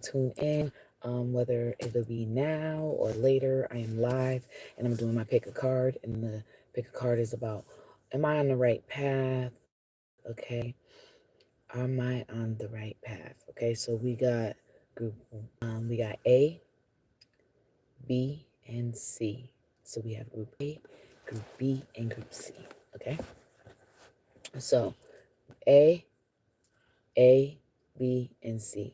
tune in, whether it'll be now or later. I am live and I'm doing my pick a card, and the pick a card is about, am I on the right path? Okay. Am I on the right path? Okay, so group we got A, B, and C. So we have group A, group B, and group C. Okay. So A, A, B, and C.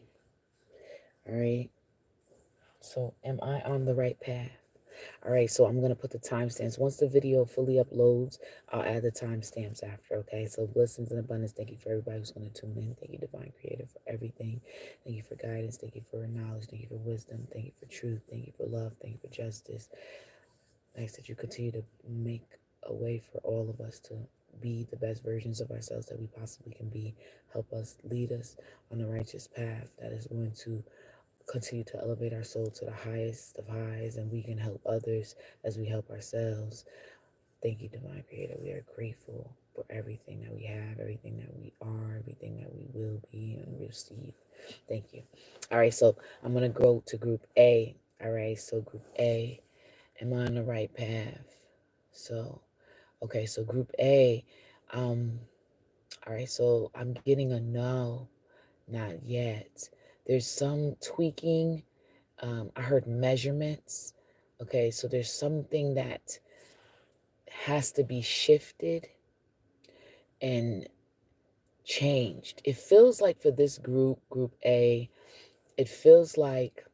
All right. So am I on the right path? All right, so I'm going to put the timestamps. Once the video fully uploads, I'll add the timestamps after, okay? So blessings and abundance. Thank you for everybody who's going to tune in. Thank you, Divine Creator, for everything. Thank you for guidance. Thank you for knowledge. Thank you for wisdom. Thank you for truth. Thank you for love. Thank you for justice. I ask that you continue to make a way for all of us to be the best versions of ourselves that we possibly can be. Help us, lead us on the righteous path that is going to continue to elevate our soul to the highest of highs, and we can help others as we help ourselves. Thank you, Divine Creator. We are grateful for everything that we have, everything that we are, everything that we will be and receive. Thank you. All right, so I'm going to go to group A. All right, so group A, am I on the right path? So, okay, so group A, um, all right, so I'm getting a no, not yet. There's some tweaking. I heard measurements. Okay, so there's something that has to be shifted and changed. It feels like for this group A, it feels like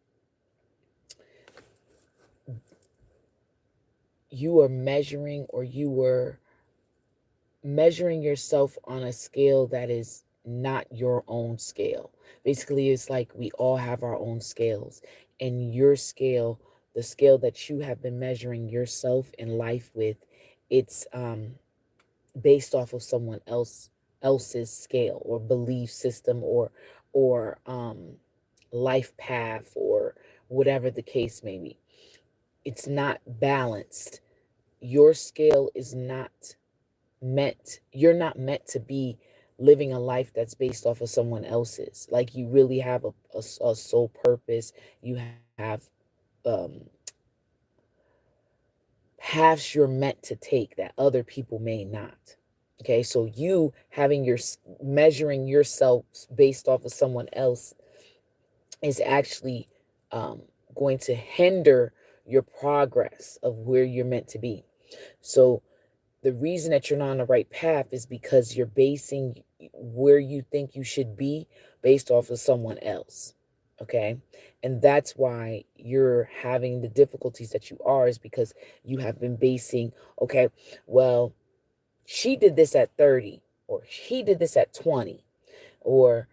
you are measuring, or you were measuring yourself on a scale that is not your own scale. Basically, it's like we all have our own scales, and your scale, the scale that you have been measuring yourself in life with, it's based off of someone else's scale or belief system, or life path, or whatever the case may be. It's not balanced. Your scale is not you're not meant to be living a life that's based off of someone else's. Like, you really have a sole purpose. You have um paths you're meant to take that other people may not. Okay, so you having your measuring yourself based off of someone else is actually um, going to hinder your progress of where you're meant to be. So the reason that you're not on the right path is because you're basing where you think you should be based off of someone else. Okay. And that's why you're having the difficulties that you are, is because you have been basing, okay, well, she did this at 30, or he did this at 20, or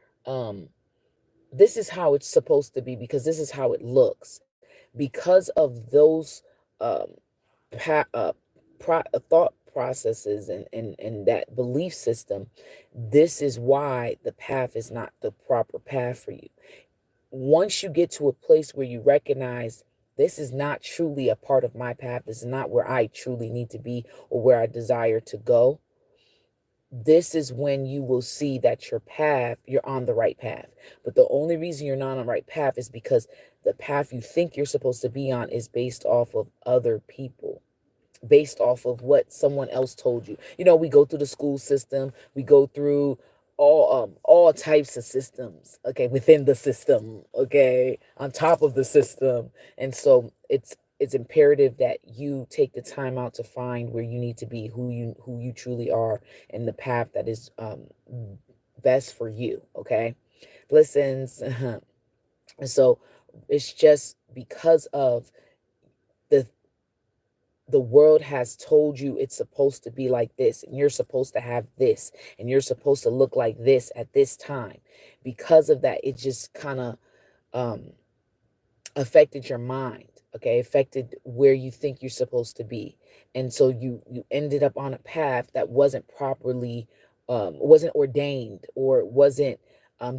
this is how it's supposed to be because this is how it looks. Because of those um, pa- uh, thought processes, and that belief system, this is why the path is not the proper path for you. Once you get to a place where you recognize, this is not truly a part of my path, this is not where I truly need to be or where I desire to go, this is when you will see that you're on the right path. But the only reason you're not on the right path is because the path you think you're supposed to be on is based off of other people, based off of what someone else told you. You know, we go through the school system, we go through all types of systems, okay, within the system, okay, on top of the system. And so it's imperative that you take the time out to find where you need to be, who you truly are, and the path that is best for you, okay? Listens. And so it's just because of the the world has told you it's supposed to be like this, and you're supposed to have this, and you're supposed to look like this at this time. Because of that, it just kind of um affected your mind, okay, affected where you think you're supposed to be. And so you ended up on a path that wasn't properly wasn't ordained, or it wasn't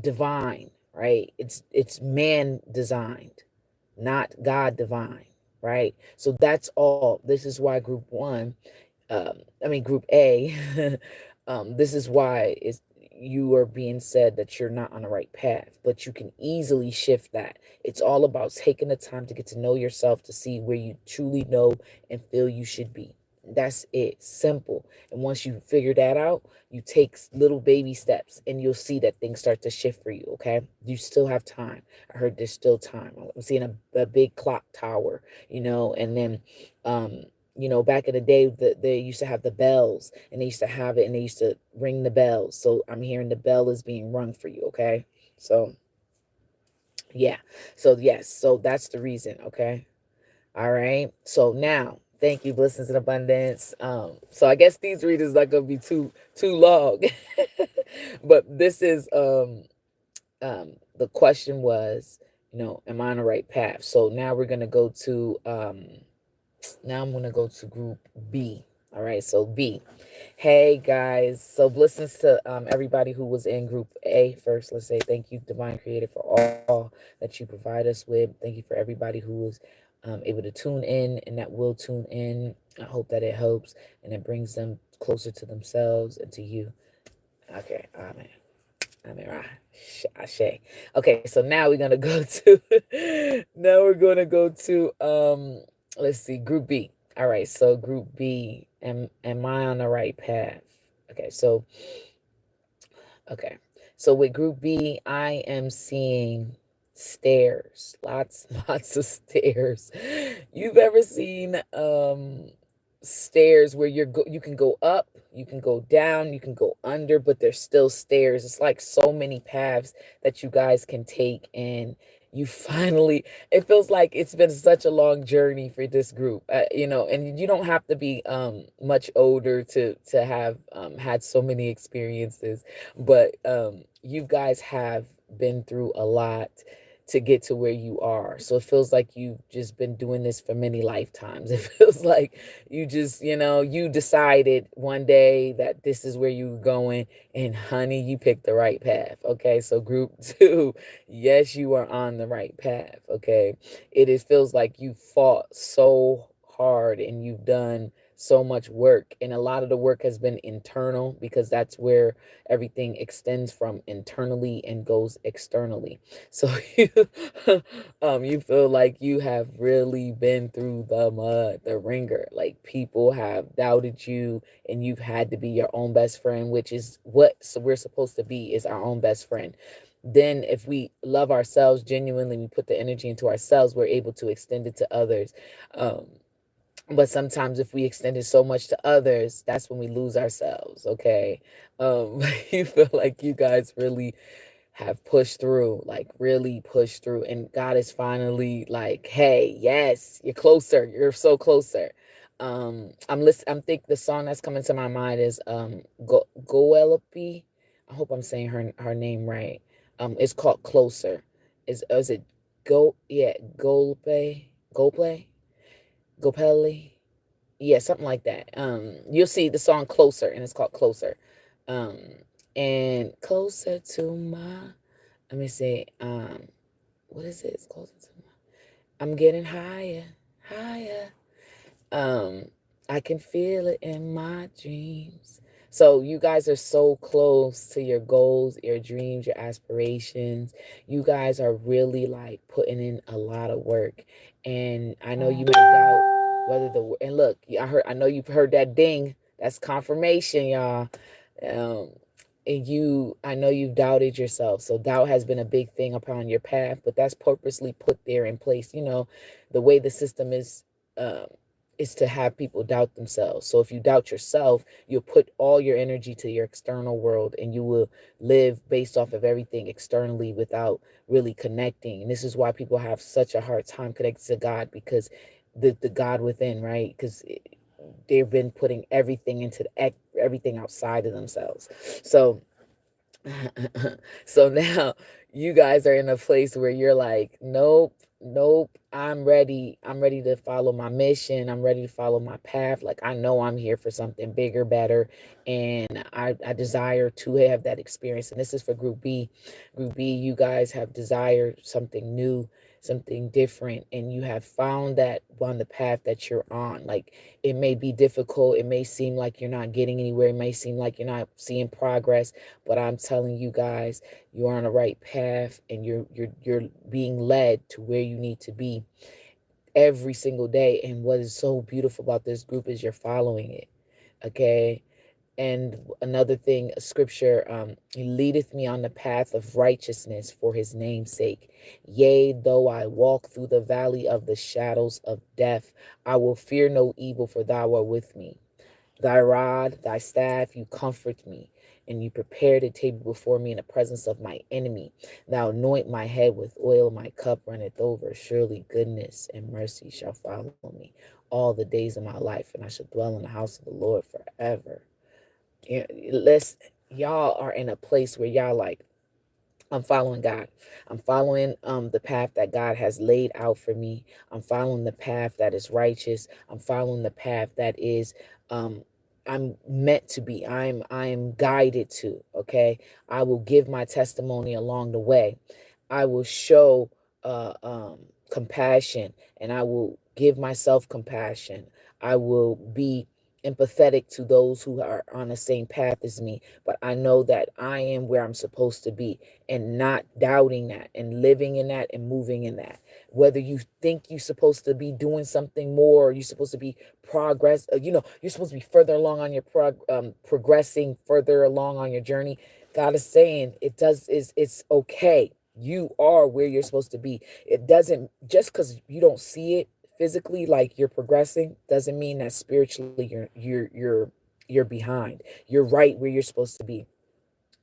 divine, right? It's man designed, not God divine, right? So that's all. This is why group A, this is why you are being said that you're not on the right path, but you can easily shift that. It's all about taking the time to get to know yourself, to see where you truly know and feel you should be. That's it. Simple. And once you figure that out, you take little baby steps and you'll see that things start to shift for you. Okay. You still have time. I heard there's still time. I'm seeing a big clock tower, and then, back in the day, they used to have the bells, and they used to have it, and they used to ring the bells. So I'm hearing the bell is being rung for you. Okay. So, yeah. So, yes. So that's the reason. Okay. All right. So now, thank you, blessings and abundance. So I guess these readings not gonna be too long, but this is the question was, am I on the right path? So now we're gonna go to now I'm gonna go to group B. All right. So B. Hey guys. So blessings to everybody who was in group A first. Let's say thank you, Divine Creator, for all that you provide us with. Thank you for everybody who was able to tune in and that will tune in. I hope that it helps and it brings them closer to themselves and to you. Okay, amen. Amen. Ashe. Okay, so now we're gonna go to let's see, group B. All right, so group B, am I on the right path? Okay, so with group B, I am seeing stairs, lots lots of stairs. You've ever seen stairs where you can go up, you can go down, you can go under, but there's still stairs. It's like so many paths that you guys can take, and you finally, it feels like it's been such a long journey for this group, and you don't have to be much older to have had so many experiences, but you guys have been through a lot to get to where you are. So it feels like you've just been doing this for many lifetimes. It feels like you just, you decided one day that this is where you were going, and honey, you picked the right path. Okay. So group 2, yes, you are on the right path. Okay. Feels like you fought so hard and you've done so much work, and a lot of the work has been internal, because that's where everything extends from internally and goes externally. So you feel like you have really been through the mud, the ringer. Like, people have doubted you, and you've had to be your own best friend, which is what we're supposed to be, is our own best friend. Then if we love ourselves genuinely, we put the energy into ourselves, we're able to extend it to others. But sometimes if we extend it so much to others, that's when we lose ourselves. Okay. You feel like you guys really have pushed through, like really pushed through, and God is finally like, hey, yes, you're closer, you're so closer. I'm think the song that's coming to my mind is Goelope. I hope I'm saying her name right. It's called Closer. Is it Golpe Gopelli? Yeah, something like that. You'll see the song Closer, and it's called Closer. um and closer to my, let me see, what is it? It's closer to my, I'm getting higher, higher. um I can feel it in my dreams. So you guys are so close to your goals, your dreams, your aspirations. You guys are really like putting in a lot of work, and I know you may doubt whether and look, I know you've heard that ding. That's confirmation, y'all. um and I know you've doubted yourself. So doubt has been a big thing upon your path, but that's purposely put there in place. The way the system um is to have people doubt themselves. So if you doubt yourself, you'll put all your energy to your external world, and you will live based off of everything externally without really connecting. And this is why people have such a hard time connecting to God, because the God within, right? Because they've been putting everything into everything outside of themselves. So so now you guys are in a place where you're like, nope, Nope. I'm ready to follow my mission. I'm ready to follow my path. Like, I know I'm here for something bigger, better, and I desire to have that experience. And this is for Group B. Group B, you guys have desired something new, something different, and you have found that on the path that you're on. Like, it may be difficult. It may seem like you're not getting anywhere. It may seem like you're not seeing progress, but I'm telling you guys, you're on the right path, and you're being led to where you need to be every single day. And what is so beautiful about this group is you're following it. Okay. And another thing, scripture, he leadeth me on the path of righteousness for his name's sake. Yea, though I walk through the valley of the shadows of death, I will fear no evil, for thou art with me. Thy rod, thy staff, you comfort me, and you prepared a table before me in the presence of my enemy. Thou anoint my head with oil, my cup runneth over. Surely goodness and mercy shall follow me all the days of my life, and I shall dwell in the house of the Lord forever. Yeah, listen, y'all are in a place where y'all like, I'm following God. I'm following the path that God has laid out for me. I'm following the path that is righteous. I'm following the path that is um I'm meant to be. I'm guided to, okay? I will give my testimony along the way. I will show compassion, and I will give myself compassion. I will be empathetic to those who are on the same path as me, but I know that I am where I'm supposed to be, and not doubting that, and living in that, and moving in that. Whether you think you're supposed to be doing something more, or you're supposed to be you're supposed to be further along on your progressing further along on your journey. God is saying it's okay. You are where you're supposed to be. It doesn't, just because you don't see it physically, like you're progressing, doesn't mean that spiritually you're behind. You're right where you're supposed to be.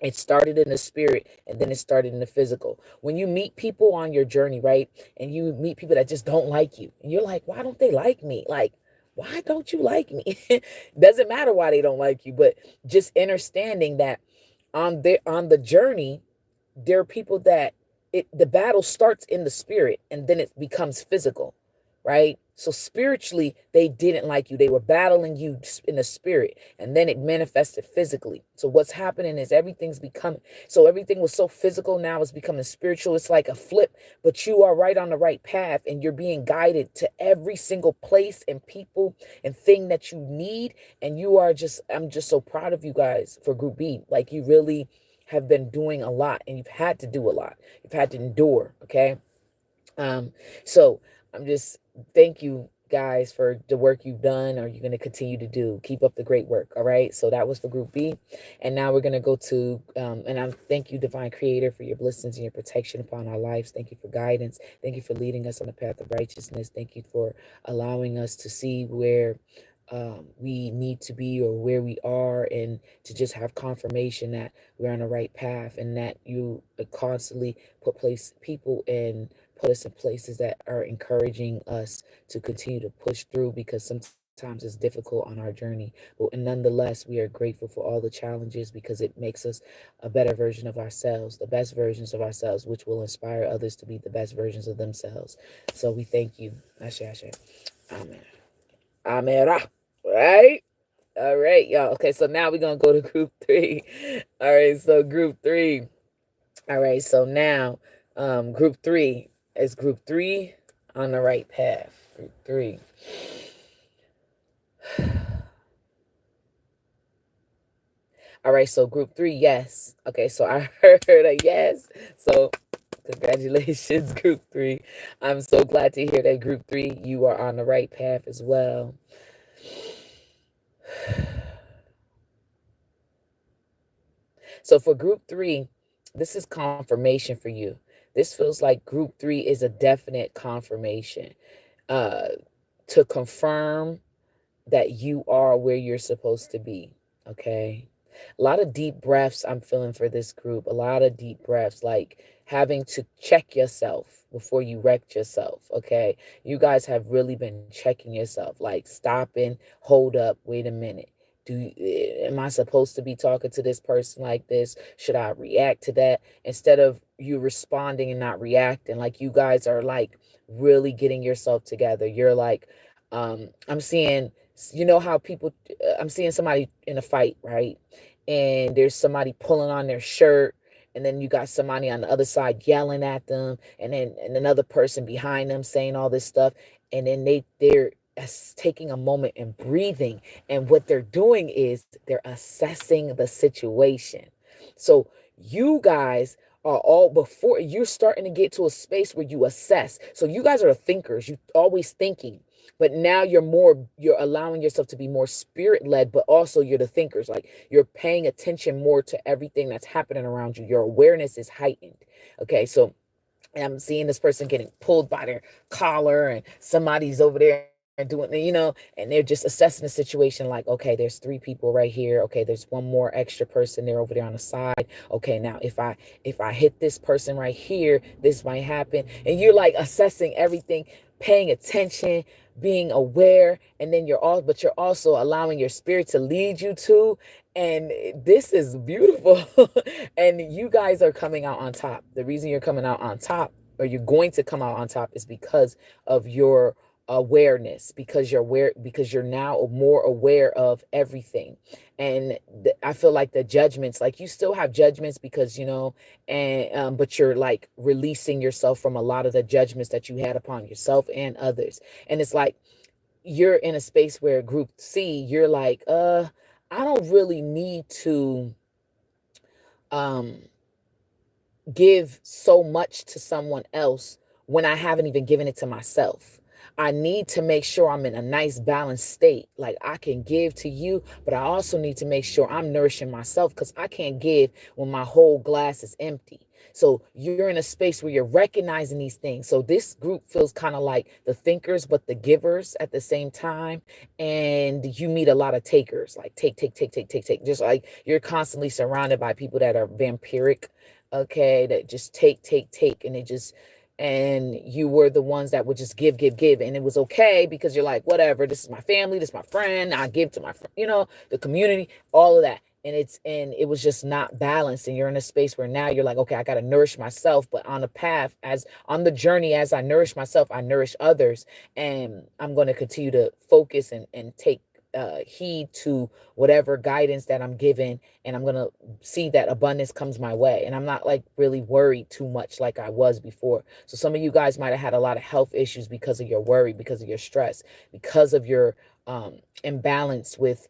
It started in the spirit, and then it started in the physical. When you meet people on your journey, right? And you meet people that just don't like you, and you're like, why don't they like me? Like, why don't you like me? Doesn't matter why they don't like you, but just understanding that on the journey, there are people that the battle starts in the spirit, and then it becomes physical, right? So spiritually, they didn't like you. They were battling you in the spirit, and then it manifested physically. So what's happening is everything's becoming, so everything was so physical, now it's becoming spiritual. It's like a flip, but you are right on the right path, and you're being guided to every single place and people and thing that you need. And I'm just so proud of you guys for Group B. Like, you really have been doing a lot, and you've had to do a lot. You've had to endure. Okay. So I'm just, thank you guys for the work you've done, or you're going to continue to do. Keep up the great work. All right. So that was for Group B. And now we're going to go to, and I thank you, Divine Creator, for your blessings and your protection upon our lives. Thank you for guidance. Thank you for leading us on the path of righteousness. Thank you for allowing us to see where we need to be, or where we are, and to just have confirmation that we're on the right path, and that you constantly put us in places that are encouraging us to continue to push through, because sometimes it's difficult on our journey. But nonetheless, we are grateful for all the challenges, because it makes us a better version of ourselves, the best versions of ourselves, which will inspire others to be the best versions of themselves. So we thank you. Ashe, ashe. Amen. Amen. Right? All right, y'all. Okay, so now we're going to go to Group 3. All right, so Group 3. All right, so now Group 3 is Group 3 on the right path. Group 3. All right, so Group 3, yes. Okay, so I heard a yes. So congratulations, Group 3. I'm so glad to hear that, Group 3, you are on the right path as well. So for Group 3, this is confirmation for you. This feels like Group 3 is a definite confirmation uh, to confirm that you are where you're supposed to be. Okay. A lot of deep breaths I'm feeling for this group. A lot of deep breaths, like having to check yourself before you wreck yourself. Okay. You guys have really been checking yourself, like stopping, hold up, wait a minute. Am I supposed to be talking to this person like this? Should I react to that? Instead of you responding and not reacting, like you guys are like really getting yourself together. You're like, I'm seeing, you know how people, I'm seeing somebody in a fight, right? And there's somebody pulling on their shirt, and then you got somebody on the other side yelling at them, and then another person behind them saying all this stuff, and then they're taking a moment and breathing, and what they're doing is they're assessing the situation. So you guys are all, before you're starting to get to a space where you assess. So you guys are the thinkers, you always thinking, but now you're allowing yourself to be more spirit led, but also you're the thinkers. Like you're paying attention more to everything that's happening around you. Your awareness is heightened. Okay, so I'm seeing this person getting pulled by their collar, and somebody's over there doing, and they're just assessing the situation like, okay, there's three people right here. Okay, there's one more extra person there over there on the side. Okay, now if I hit this person right here, this might happen. And you're like assessing everything, paying attention, being aware, and then but you're also allowing your spirit to lead you to. And this is beautiful. And you guys are coming out on top. The reason you're coming out on top, or you're going to come out on top, is because of your awareness, because you're now more aware of everything. And I feel like the judgments, like you still have judgments because and but you're like releasing yourself from a lot of the judgments that you had upon yourself and others. And it's like you're in a space where group C, you're like, I don't really need to um give so much to someone else when I haven't even given it to myself. I need to make sure I'm in a nice balanced state. Like I can give to you, but I also need to make sure I'm nourishing myself, because I can't give when my whole glass is empty. So you're in a space where you're recognizing these things. So this group feels kind of like the thinkers, but the givers at the same time. And you meet a lot of takers, like take, take, take, take, take, take. Just like you're constantly surrounded by people that are vampiric, okay, that just take, take, take, and and you were the ones that would just give, give, give, and it was okay because you're like, whatever, this is my family, this is my friend, I give to my the community, all of that. And it was just not balanced, and you're in a space where now you're like, okay, I got to nourish myself, but on the path, as on the journey, as I nourish myself, I nourish others. And I'm going to continue to focus and take heed to whatever guidance that I'm given, and I'm going to see that abundance comes my way. And I'm not like really worried too much like I was before. So some of you guys might have had a lot of health issues because of your worry, because of your stress, because of your imbalance with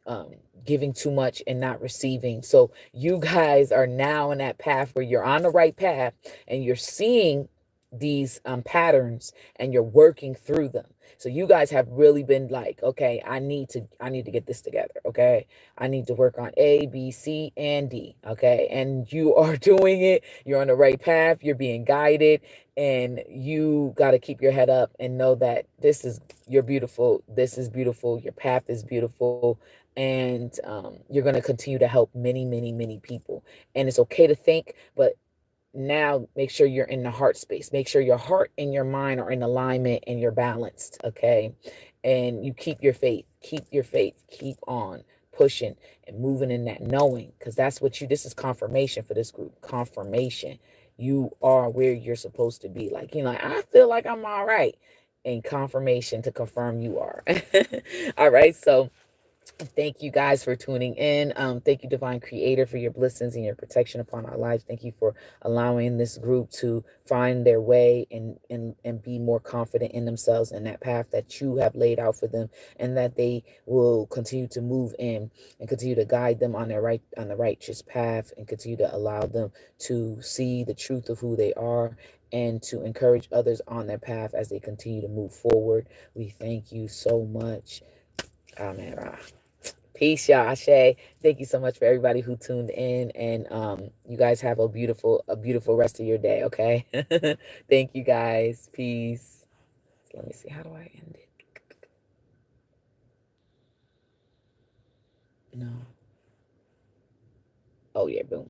giving too much and not receiving. So you guys are now in that path where you're on the right path, and you're seeing these patterns, and you're working through them. So you guys have really been like, okay, I need to get this together. Okay, I need to work on A, B, C, and D. Okay, and you are doing it. You're on the right path. You're being guided, and you got to keep your head up and know that you're beautiful. This is beautiful. Your path is beautiful. And you're going to continue to help many, many, many people. And it's okay to think, but now make sure you're in the heart space. Make sure your heart and your mind are in alignment and you're balanced. Okay, and you keep your faith, keep on pushing and moving in that knowing, because that's what this is confirmation for this group. Confirmation. You are where you're supposed to be. Like, like, I feel like I'm all right, and confirmation to confirm you are. All right, so thank you guys for tuning in. Thank you, Divine Creator, for your blessings and your protection upon our lives. Thank you for allowing this group to find their way and be more confident in themselves and that path that you have laid out for them, and that they will continue to move in and continue to guide them on the righteous path, and continue to allow them to see the truth of who they are, and to encourage others on their path as they continue to move forward. We thank you so much. Amen. Peace, y'all. Ashe. Thank you so much for everybody who tuned in, and you guys have a beautiful rest of your day. Okay. Thank you guys. Peace. Let me see. How do I end it? No. Oh yeah. Boom.